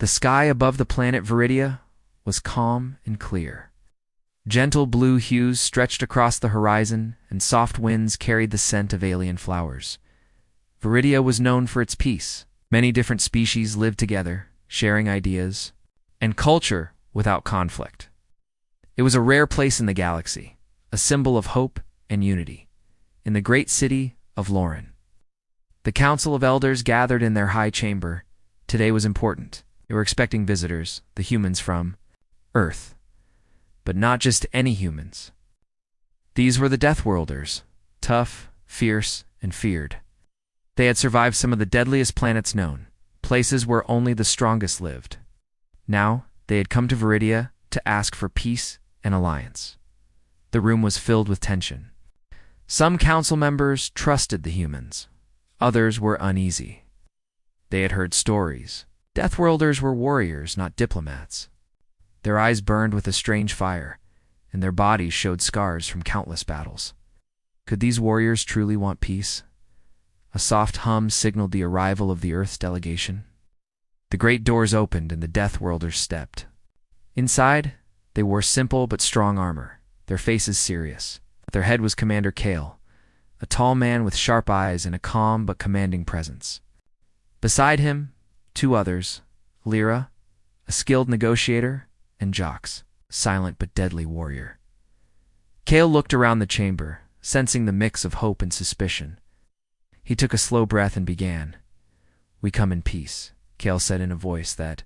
The sky above the planet Viridia was calm and clear. Gentle blue hues stretched across the horizon, and soft winds carried the scent of alien flowers. Viridia was known for its peace. Many different species lived together, sharing ideas and culture without conflict. It was a rare place in the galaxy, a symbol of hope and unity. In the great city of Lauren, the Council of Elders gathered in their high chamber. Today was important. They were expecting visitors, the humans from Earth. But not just any humans. These were the Deathworlders, tough, fierce, and feared. They had survived some of the deadliest planets known, places where only the strongest lived. Now, they had come to Viridia to ask for peace and alliance. The room was filled with tension. Some council members trusted the humans. Others were uneasy. They had heard stories. Deathworlders were warriors, not diplomats. Their eyes burned with a strange fire, and their bodies showed scars from countless battles. Could these warriors truly want peace? A soft hum signaled the arrival of the Earth's delegation. The great doors opened and the Deathworlders stepped. Inside, they wore simple but strong armor, their faces serious. At their head was Commander Kale, a tall man with sharp eyes and a calm but commanding presence. Beside him, two others, Lyra, a skilled negotiator, and Jox, a silent but deadly warrior. Kale looked around the chamber, sensing the mix of hope and suspicion. He took a slow breath and began. "We come in peace," Kale said in a voice that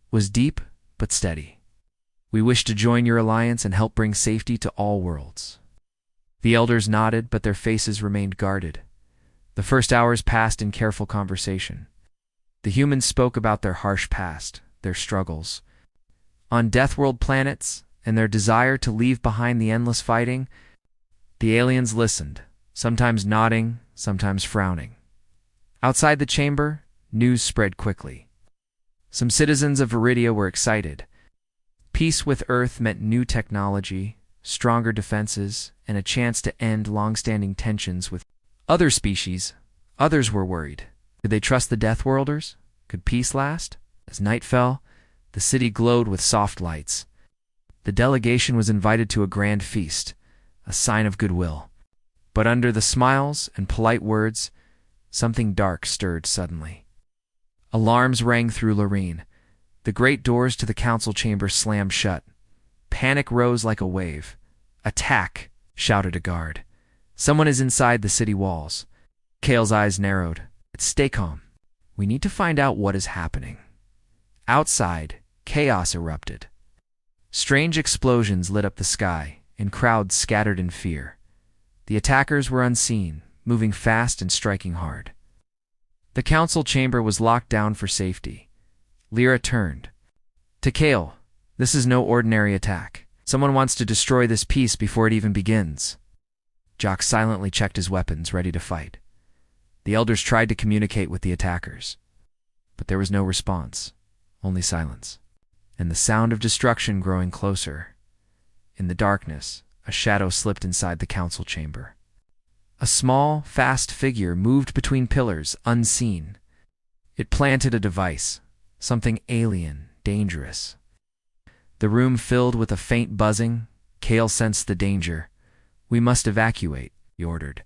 was deep but steady. "We wish to join your alliance and help bring safety to all worlds." The elders nodded, but their faces remained guarded. The first hours passed in careful conversation. The humans spoke about their harsh past, their struggles on Deathworld planets, and their desire to leave behind the endless fighting. The aliens listened, sometimes nodding, sometimes frowning. Outside the chamber, news spread quickly. Some citizens of Viridia were excited. Peace with Earth meant new technology, stronger defenses, and a chance to end long-standing tensions with other species. Others were worried. Could they trust the Deathworlders? Could peace last? As night fell, the city glowed with soft lights. The delegation was invited to a grand feast, a sign of goodwill. But under the smiles and polite words, something dark stirred suddenly. Alarms rang through Lorene. The great doors to the council chamber slammed shut. Panic rose like a wave. "Attack!" shouted a guard. "Someone is inside the city walls." Kale's eyes narrowed. "Stay calm. We need to find out what is happening." Outside, chaos erupted. Strange explosions lit up the sky, and crowds scattered in fear. The attackers were unseen, moving fast and striking hard. The council chamber was locked down for safety. Lyra turned to Kale. "This is no ordinary attack. Someone wants to destroy this peace before it even begins." Jock silently checked his weapons, ready to fight. The elders tried to communicate with the attackers, but there was no response, only silence, and the sound of destruction growing closer. In the darkness, a shadow slipped inside the council chamber. A small, fast figure moved between pillars, unseen. It planted a device, something alien, dangerous. The room filled with a faint buzzing. Kale sensed the danger. "We must evacuate," he ordered.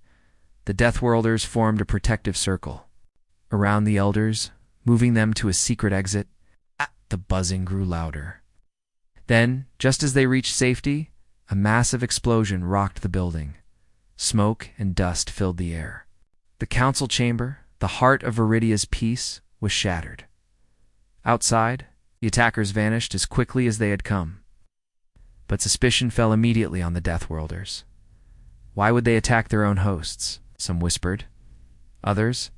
The Deathworlders formed a protective circle around the elders, moving them to a secret exit. The buzzing grew louder. Then, just as they reached safety, a massive explosion rocked the building. Smoke and dust filled the air. The council chamber, the heart of Viridia's peace, was shattered. Outside, the attackers vanished as quickly as they had come. But suspicion fell immediately on the Deathworlders. Why would they attack their own hosts? Some whispered. Others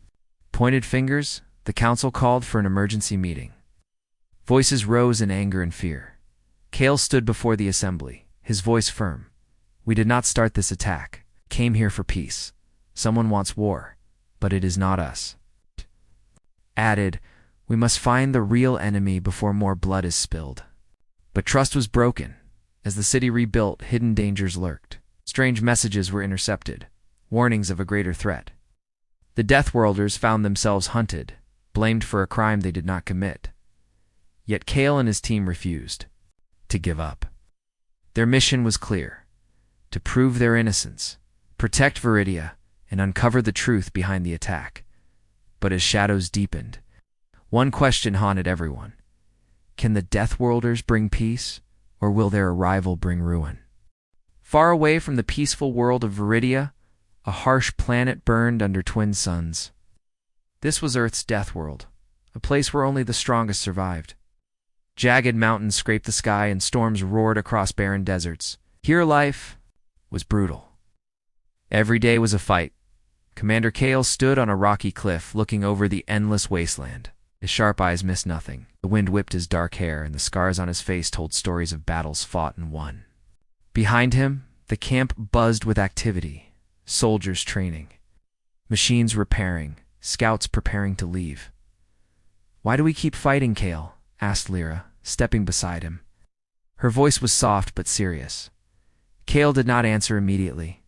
pointed fingers. The council called for an emergency meeting. Voices rose in anger and fear. Kale stood before the assembly, his voice firm. "We did not start this attack. Came here for peace. Someone wants war, but it is not us." Added, "We must find the real enemy before more blood is spilled." But trust was broken. As the city rebuilt, hidden dangers lurked. Strange messages were intercepted, warnings of a greater threat. The Deathworlders found themselves hunted, blamed for a crime they did not commit. Yet Kale and his team refused to give up. Their mission was clear: to prove their innocence, protect Viridia, and uncover the truth behind the attack. But as shadows deepened, one question haunted everyone. Can the Deathworlders bring peace, or will their arrival bring ruin? Far away from the peaceful world of Viridia, a harsh planet burned under twin suns. This was Earth's Deathworld, a place where only the strongest survived. Jagged mountains scraped the sky and storms roared across barren deserts. Here life was brutal. Every day was a fight. Commander Kale stood on a rocky cliff looking over the endless wasteland. His sharp eyes missed nothing. The wind whipped his dark hair, and the scars on his face told stories of battles fought and won. Behind him, the camp buzzed with activity. Soldiers training, machines repairing, scouts preparing to leave. "Why do we keep fighting, Kale?" asked Lyra, stepping beside him. Her voice was soft but serious. Kale did not answer immediately.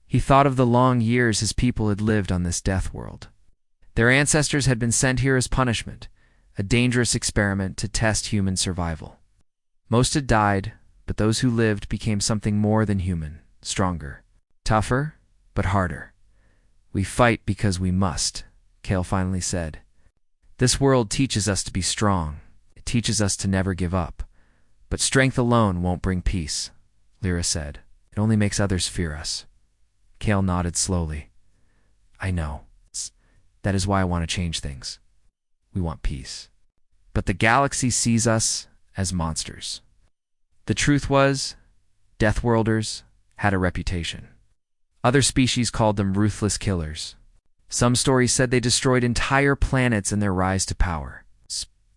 He thought of the long years his people had lived on this death world. Their ancestors had been sent here as punishment, a dangerous experiment to test human survival. Most had died, but those who lived became something more than human, stronger, tougher, but harder. "We fight because we must," Kale finally said. "This world teaches us to be strong. It teaches us to never give up. But strength alone won't bring peace," Lyra said. "It only makes others fear us." Kale nodded slowly. "I know. That is why I want to change things. We want peace. But the galaxy sees us as monsters." The truth was, Deathworlders had a reputation. Other species called them ruthless killers. Some stories said they destroyed entire planets in their rise to power.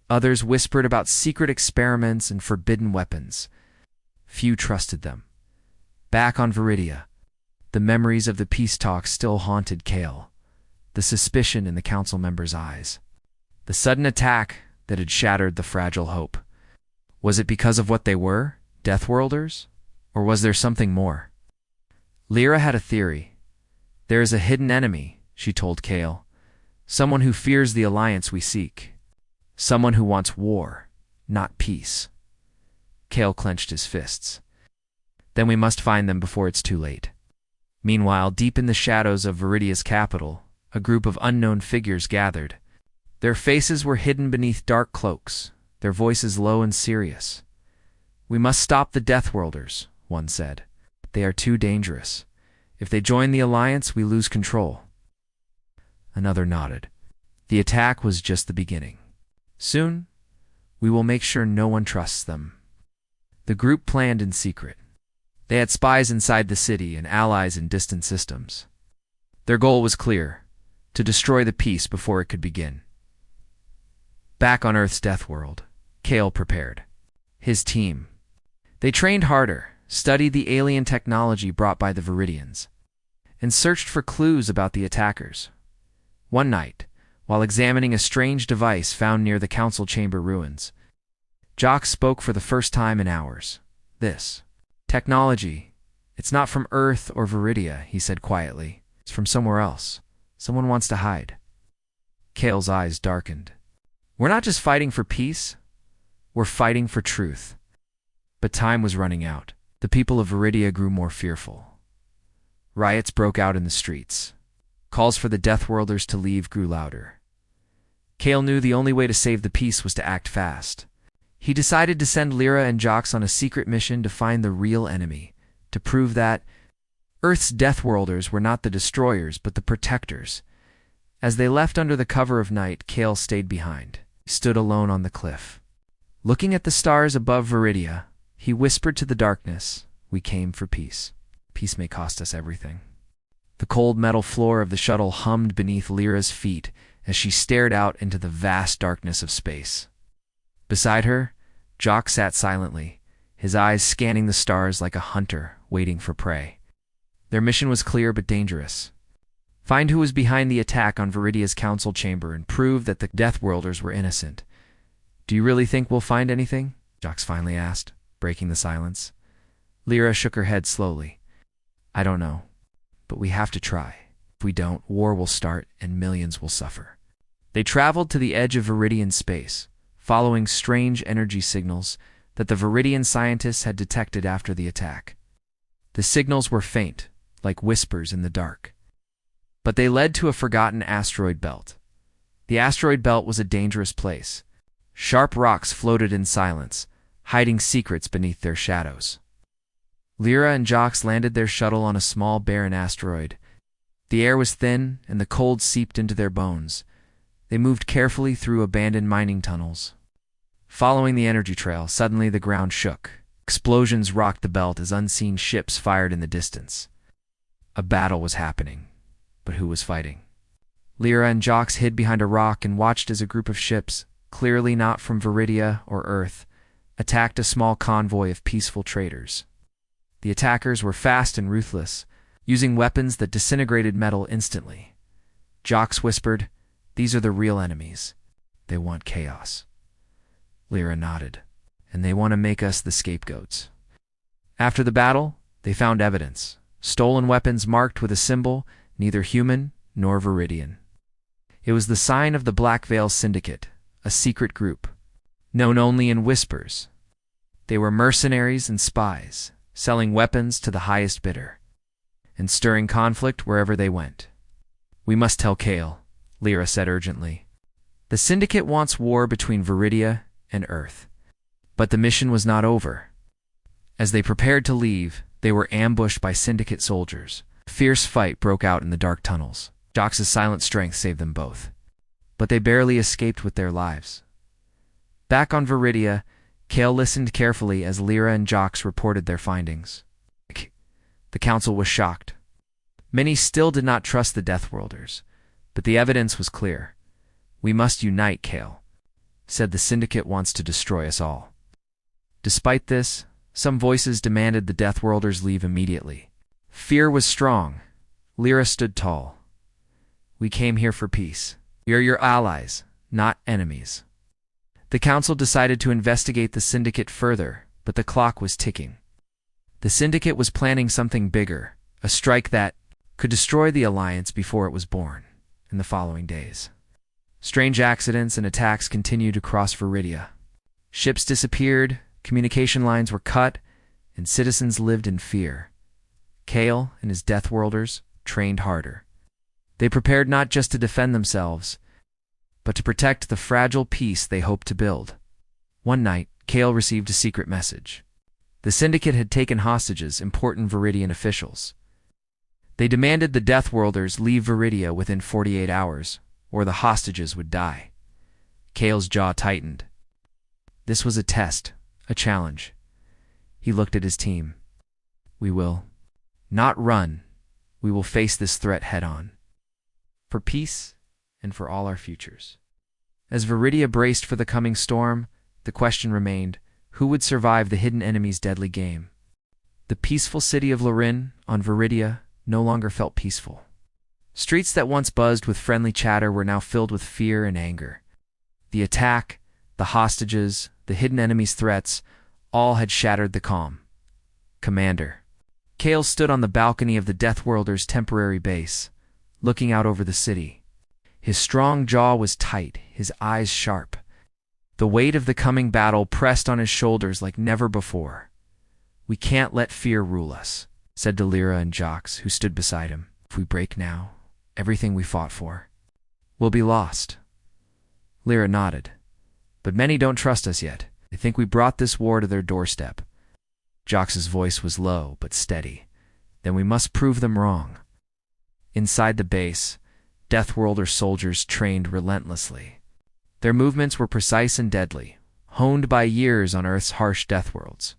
Others whispered about secret experiments and forbidden weapons. Few trusted them. Back on Viridia, the memories of the peace talks still haunted Kale, the suspicion in the council members' eyes. The sudden attack that had shattered the fragile hope. Was it because of what they were, Deathworlders? Or was there something more? Lyra had a theory. "There is a hidden enemy," she told Kale. "Someone who fears the alliance we seek. Someone who wants war, not peace." Kale clenched his fists. "Then we must find them before it's too late." Meanwhile, deep in the shadows of Viridia's capital, a group of unknown figures gathered. Their faces were hidden beneath dark cloaks, their voices low and serious. "We must stop the Deathworlders," one said. "They are too dangerous. If they join the alliance, we lose control." Another nodded. "The attack was just the beginning. Soon, we will make sure no one trusts them." The group planned in secret. They had spies inside the city and allies in distant systems. Their goal was clear: to destroy the peace before it could begin. Back on Earth's Deathworld, Kale prepared. His team. They trained harder, studied the alien technology brought by the Viridians, and searched for clues about the attackers. One night, while examining a strange device found near the council chamber ruins, Jock spoke for the first time in hours. "This technology, it's not from Earth or Viridia," he said quietly. "It's from somewhere else. Someone wants to hide." Kale's eyes darkened. "We're not just fighting for peace, we're fighting for truth." But time was running out. The people of Viridia grew more fearful. Riots broke out in the streets. Calls for the Deathworlders to leave grew louder. Kale knew the only way to save the peace was to act fast. He decided to send Lyra and Jox on a secret mission to find the real enemy, to prove that Earth's Deathworlders were not the destroyers but the protectors. As they left under the cover of night, Kale stayed behind. He stood alone on the cliff. Looking at the stars above Viridia, he whispered to the darkness, "We came for peace. Peace may cost us everything." The cold metal floor of the shuttle hummed beneath Lyra's feet as she stared out into the vast darkness of space. Beside her, Jock sat silently, his eyes scanning the stars like a hunter waiting for prey. Their mission was clear but dangerous. Find who was behind the attack on Viridia's council chamber and prove that the Deathworlders were innocent. "Do you really think we'll find anything?" Jox finally asked, breaking the silence. Lyra shook her head slowly. "I don't know, but we have to try. If we don't, war will start and millions will suffer." They traveled to the edge of Viridian space, following strange energy signals that the Viridian scientists had detected after the attack. The signals were faint, like whispers in the dark. But they led to a forgotten asteroid belt. The asteroid belt was a dangerous place. Sharp rocks floated in silence, hiding secrets beneath their shadows. Lyra and Jox landed their shuttle on a small barren asteroid. The air was thin, and the cold seeped into their bones. They moved carefully through abandoned mining tunnels. Following the energy trail, suddenly the ground shook. Explosions rocked the belt as unseen ships fired in the distance. A battle was happening, but who was fighting? Lyra and Jox hid behind a rock and watched as a group of ships, clearly not from Viridia or Earth, attacked a small convoy of peaceful traders. The attackers were fast and ruthless, using weapons that disintegrated metal instantly. Jox whispered, "These are the real enemies. They want chaos." Lyra nodded, "And they want to make us the scapegoats." After the battle, they found evidence. Stolen weapons marked with a symbol, neither human nor Viridian. It was the sign of the Black Veil Syndicate, a secret group, known only in whispers. They were mercenaries and spies, selling weapons to the highest bidder, and stirring conflict wherever they went. "We must tell Kale," Lyra said urgently. "The Syndicate wants war between Viridia and Earth." But the mission was not over. As they prepared to leave, they were ambushed by Syndicate soldiers. A fierce fight broke out in the dark tunnels. Jox's silent strength saved them both, but they barely escaped with their lives. Back on Viridia, Kale listened carefully as Lyra and Jox reported their findings. The council was shocked. Many still did not trust the Deathworlders, but the evidence was clear. "We must unite," Kale said. "The Syndicate wants to destroy us all." Despite this, some voices demanded the Deathworlders leave immediately. Fear was strong. Lyra stood tall. "We came here for peace. We are your allies, not enemies." The council decided to investigate the Syndicate further, but the clock was ticking. The Syndicate was planning something bigger, a strike that could destroy the Alliance before it was born. In the following days, strange accidents and attacks continued across Viridia. Ships disappeared, communication lines were cut, and citizens lived in fear. Kale and his Deathworlders trained harder. They prepared not just to defend themselves, but to protect the fragile peace they hoped to build. One night, Kale received a secret message. The Syndicate had taken hostages important Viridian officials. They demanded the Deathworlders leave Viridia within 48 hours, or the hostages would die. Kale's jaw tightened. This was a test, a challenge. He looked at his team. "We will not run. We will face this threat head-on. For peace and for all our futures." As Viridia braced for the coming storm, the question remained, who would survive the hidden enemy's deadly game? The peaceful city of Lorin on Viridia no longer felt peaceful. Streets that once buzzed with friendly chatter were now filled with fear and anger. The attack, the hostages, the hidden enemy's threats, all had shattered the calm. "Commander." Kale stood on the balcony of the Deathworlders' temporary base, looking out over the city. His strong jaw was tight, his eyes sharp. The weight of the coming battle pressed on his shoulders like never before. "We can't let fear rule us," said to Lyra and Jox, who stood beside him. "If we break now, everything we fought for will be lost." Lyra nodded. "But many don't trust us yet. They think we brought this war to their doorstep." Jox's voice was low but steady. "Then we must prove them wrong." Inside the base, Deathworlder soldiers trained relentlessly. Their movements were precise and deadly, honed by years on Earth's harsh deathworlds.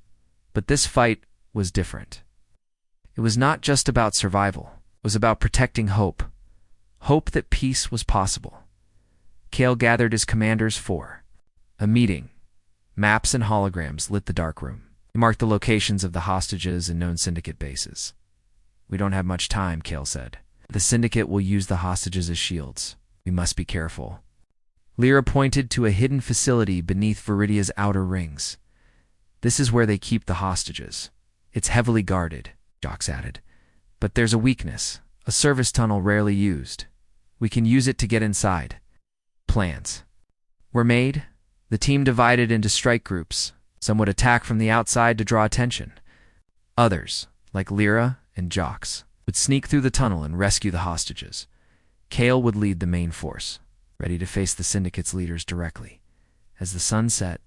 But this fight was different. It was not just about survival. It was about protecting hope. Hope that peace was possible. Kale gathered his commanders for a meeting. Maps and holograms lit the dark room. He marked the locations of the hostages and known Syndicate bases. "We don't have much time," Kale said. "The Syndicate will use the hostages as shields. We must be careful." Lyra pointed to a hidden facility beneath Viridia's outer rings. "This is where they keep the hostages. It's heavily guarded," Jox added. "But there's a weakness, a service tunnel rarely used. We can use it to get inside." Plans were made. The team divided into strike groups. Some would attack from the outside to draw attention. Others, like Lyra and Jox, would sneak through the tunnel and rescue the hostages. Kale would lead the main force, ready to face the Syndicate's leaders directly. As the sun set,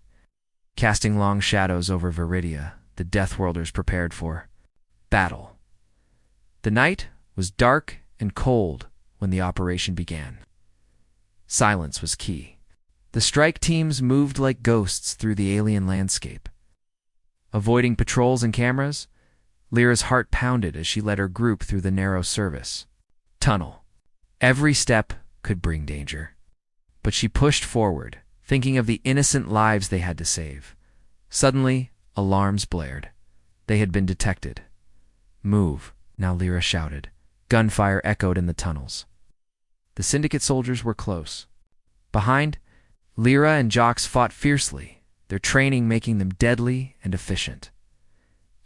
casting long shadows over Viridia, the Deathworlders prepared for battle. The night was dark and cold when the operation began. Silence was key. The strike teams moved like ghosts through the alien landscape. Avoiding patrols and cameras, Lyra's heart pounded as she led her group through the narrow service tunnel. Every step could bring danger. But she pushed forward, thinking of the innocent lives they had to save. Suddenly, alarms blared. They had been detected. "Move," now Lyra shouted. Gunfire echoed in the tunnels. The Syndicate soldiers were close. Behind, Lyra and Jox fought fiercely, their training making them deadly and efficient.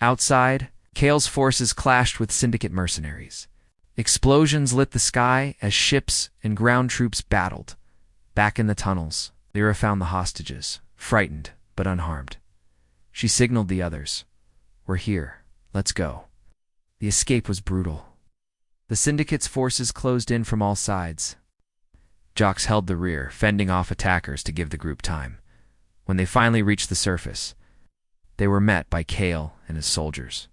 Outside, Kale's forces clashed with Syndicate mercenaries. Explosions lit the sky as ships and ground troops battled. Back in the tunnels, Lyra found the hostages, frightened but unharmed. She signaled the others. "We're here. Let's go." The escape was brutal. The Syndicate's forces closed in from all sides. Jox held the rear, fending off attackers to give the group time. When they finally reached the surface, they were met by Kale and his soldiers.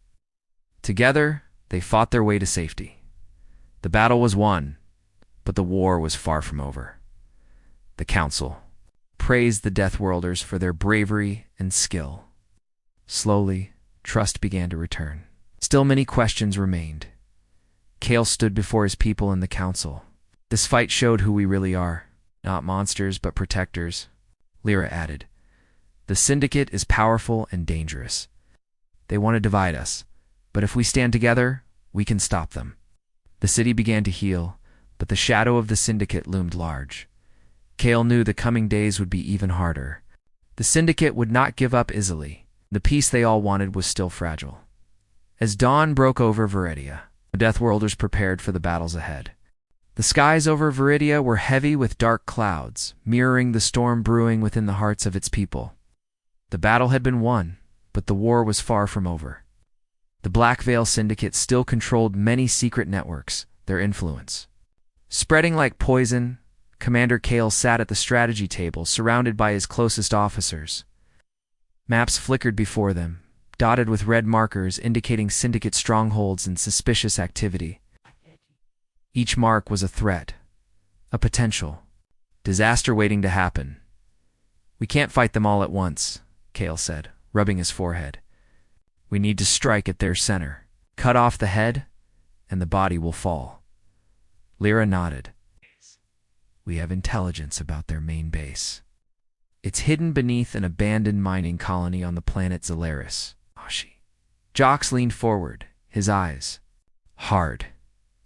Together, they fought their way to safety. The battle was won, but the war was far from over. The Council praised the Deathworlders for their bravery and skill. Slowly, trust began to return. Still many questions remained. Kale stood before his people in the Council. "This fight showed who we really are. Not monsters, but protectors," Lyra added. "The Syndicate is powerful and dangerous. They want to divide us, but if we stand together, we can stop them." The city began to heal, but the shadow of the Syndicate loomed large. Kale knew the coming days would be even harder. The Syndicate would not give up easily. The peace they all wanted was still fragile. As dawn broke over Viridia, the Deathworlders prepared for the battles ahead. The skies over Viridia were heavy with dark clouds, mirroring the storm brewing within the hearts of its people. The battle had been won, but the war was far from over. The Black Veil Syndicate still controlled many secret networks, their influence spreading like poison. Commander Kale sat at the strategy table, surrounded by his closest officers. Maps flickered before them, dotted with red markers indicating Syndicate strongholds and suspicious activity. Each mark was a threat, a potential disaster waiting to happen. "We can't fight them all at once," Kale said, rubbing his forehead. "We need to strike at their center. Cut off the head, and the body will fall." Lyra nodded. "We have intelligence about their main base. It's hidden beneath an abandoned mining colony on the planet Zolaris." Jox leaned forward, his eyes hard.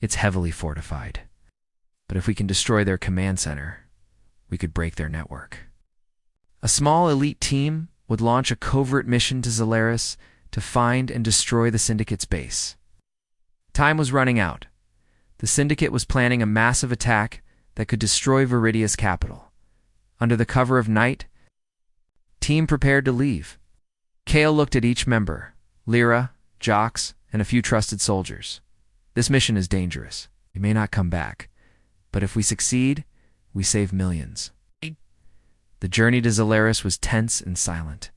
"It's heavily fortified. But if we can destroy their command center, we could break their network." A small elite team would launch a covert mission to Zolaris to find and destroy the Syndicate's base. Time was running out. The Syndicate was planning a massive attack that could destroy Viridia's capital. Under the cover of night, team prepared to leave. Kale looked at each member, Lyra, Jox, and a few trusted soldiers. "This mission is dangerous. We may not come back, but if we succeed, we save millions." The journey to Zolaris was tense and silent.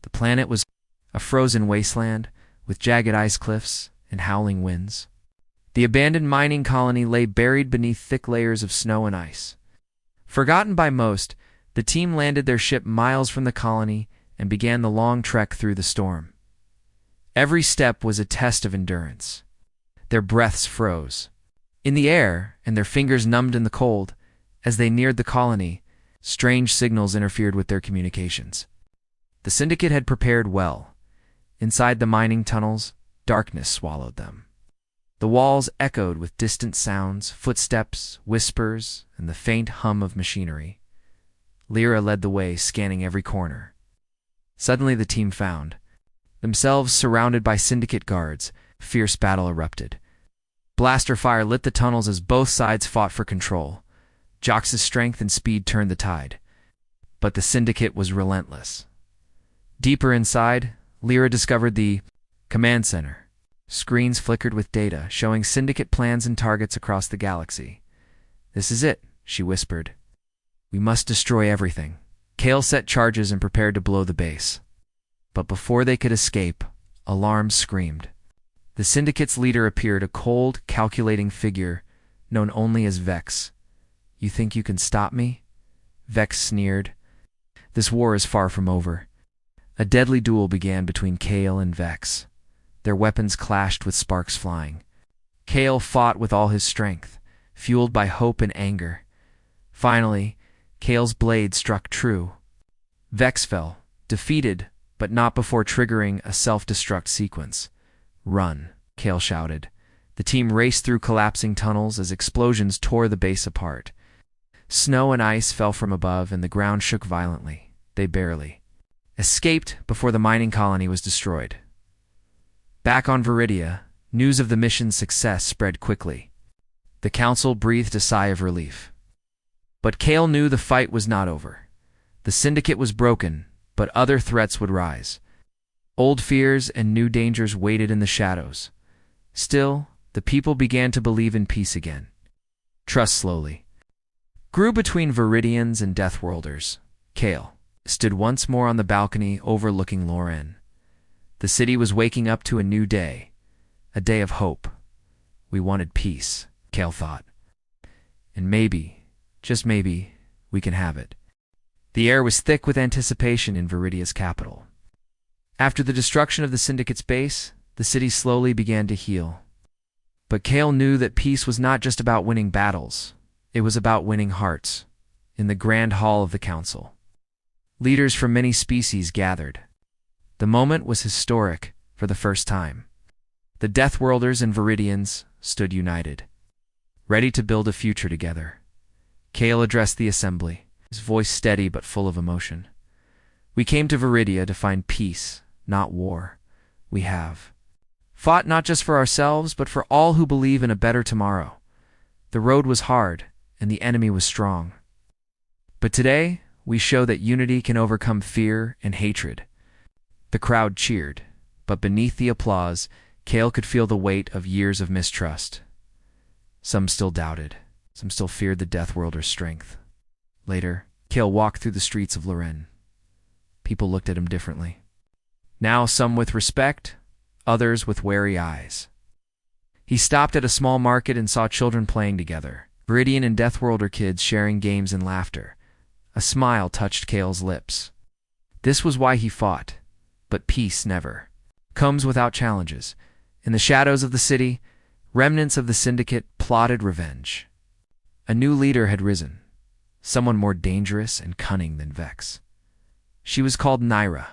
The planet was a frozen wasteland with jagged ice cliffs and howling winds. The abandoned mining colony lay buried beneath thick layers of snow and ice. Forgotten by most, the team landed their ship miles from the colony and began the long trek through the storm. Every step was a test of endurance. Their breaths froze in the air, and their fingers numbed in the cold. As they neared the colony, strange signals interfered with their communications. The Syndicate had prepared well. Inside the mining tunnels, darkness swallowed them. The walls echoed with distant sounds, footsteps, whispers, and the faint hum of machinery. Lyra led the way, scanning every corner. Suddenly the team found themselves surrounded by Syndicate guards. Fierce battle erupted. Blaster fire lit the tunnels as both sides fought for control. Jox's strength and speed turned the tide. But the Syndicate was relentless. Deeper inside, Lyra discovered the command center. Screens flickered with data, showing Syndicate plans and targets across the galaxy. "This is it," she whispered. "We must destroy everything." Kale set charges and prepared to blow the base. But before they could escape, alarms screamed. The Syndicate's leader appeared, a cold, calculating figure known only as Vex. "You think you can stop me?" Vex sneered. "This war is far from over." A deadly duel began between Kale and Vex. Their weapons clashed with sparks flying. Kale fought with all his strength, fueled by hope and anger. Finally, Kale's blade struck true. Vex fell, defeated, but not before triggering a self-destruct sequence. "Run," Kale shouted. The team raced through collapsing tunnels as explosions tore the base apart. Snow and ice fell from above, and the ground shook violently. They barely escaped before the mining colony was destroyed. Back on Viridia, news of the mission's success spread quickly. The Council breathed a sigh of relief. But Kale knew the fight was not over. The Syndicate was broken, but other threats would rise. Old fears and new dangers waited in the shadows. Still, the people began to believe in peace again. Trust slowly grew between Viridians and Deathworlders. Kale stood once more on the balcony overlooking Loren. The city was waking up to a new day, a day of hope. We wanted peace, Kale thought. And maybe, just maybe, we can have it. The air was thick with anticipation in Viridia's capital. After the destruction of the Syndicate's base, the city slowly began to heal. But Kale knew that peace was not just about winning battles. It was about winning hearts. In the grand hall of the council, leaders from many species gathered. The moment was historic for the first time. The Deathworlders and Viridians stood united, ready to build a future together. Kale addressed the assembly, his voice steady but full of emotion. "We came to Viridia to find peace, not war. We have fought not just for ourselves, but for all who believe in a better tomorrow. The road was hard, and the enemy was strong. But today, we show that unity can overcome fear and hatred." The crowd cheered, but beneath the applause, Kale could feel the weight of years of mistrust. Some still doubted. Some still feared the Deathworlder's strength. Later, Kale walked through the streets of Loren. People looked at him differently. Now some with respect, others with wary eyes. He stopped at a small market and saw children playing together, Viridian and Deathworlder kids sharing games and laughter. A smile touched Kale's lips. This was why he fought. But peace never comes without challenges. In the shadows of the city, remnants of the Syndicate plotted revenge. A new leader had risen, someone more dangerous and cunning than Vex. She was called Naira,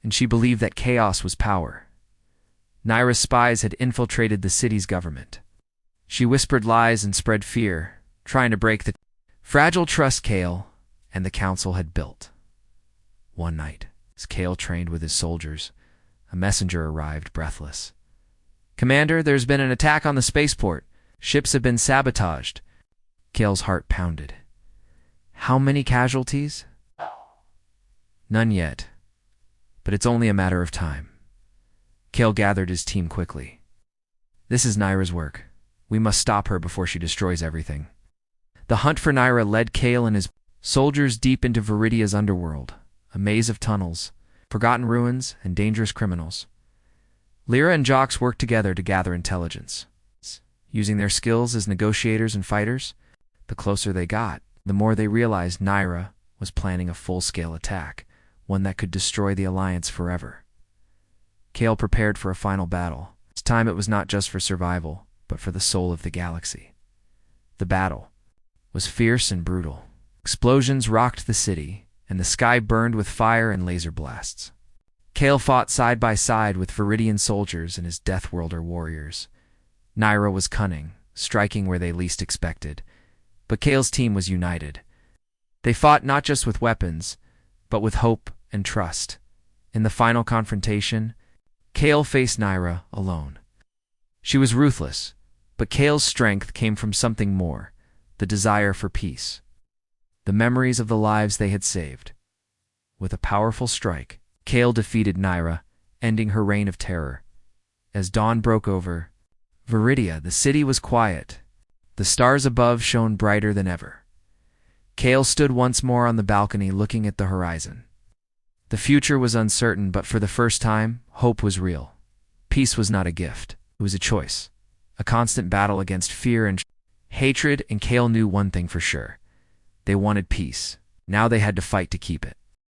and she believed that chaos was power. Naira's spies had infiltrated the city's government. She whispered lies and spread fear, trying to break the fragile trust Kale and the council had built. One night, as Kale trained with his soldiers, a messenger arrived, breathless. "Commander, there's been an attack on the spaceport. Ships have been sabotaged." Kale's heart pounded. "How many casualties?" "None yet, but it's only a matter of time." Kale gathered his team quickly. "This is Naira's work. We must stop her before she destroys everything." The hunt for Naira led Kale and his soldiers deep into Viridia's underworld, a maze of tunnels, forgotten ruins, and dangerous criminals. Lyra and Jox worked together to gather intelligence. Using their skills as negotiators and fighters, the closer they got, the more they realized Naira was planning a full-scale attack, one that could destroy the Alliance forever. Kale prepared for a final battle. This time it was not just for survival, but for the soul of the galaxy. The battle was fierce and brutal. Explosions rocked the city, and the sky burned with fire and laser blasts. Kale fought side by side with Viridian soldiers and his Deathworlder warriors. Naira was cunning, striking where they least expected. But Kale's team was united. They fought not just with weapons, but with hope and trust. In the final confrontation, Kale faced Naira alone. She was ruthless, but Kale's strength came from something more, the desire for peace. the memories of the lives they had saved. With a powerful strike, Kale defeated Naira, ending her reign of terror. As dawn broke over Viridia, the city was quiet. The stars above shone brighter than ever. Kale stood once more on the balcony looking at the horizon. The future was uncertain, but for the first time, hope was real. Peace was not a gift, it was a choice. A constant battle against fear and hatred, and Kale knew one thing for sure. They wanted peace. Now they had to fight to keep it.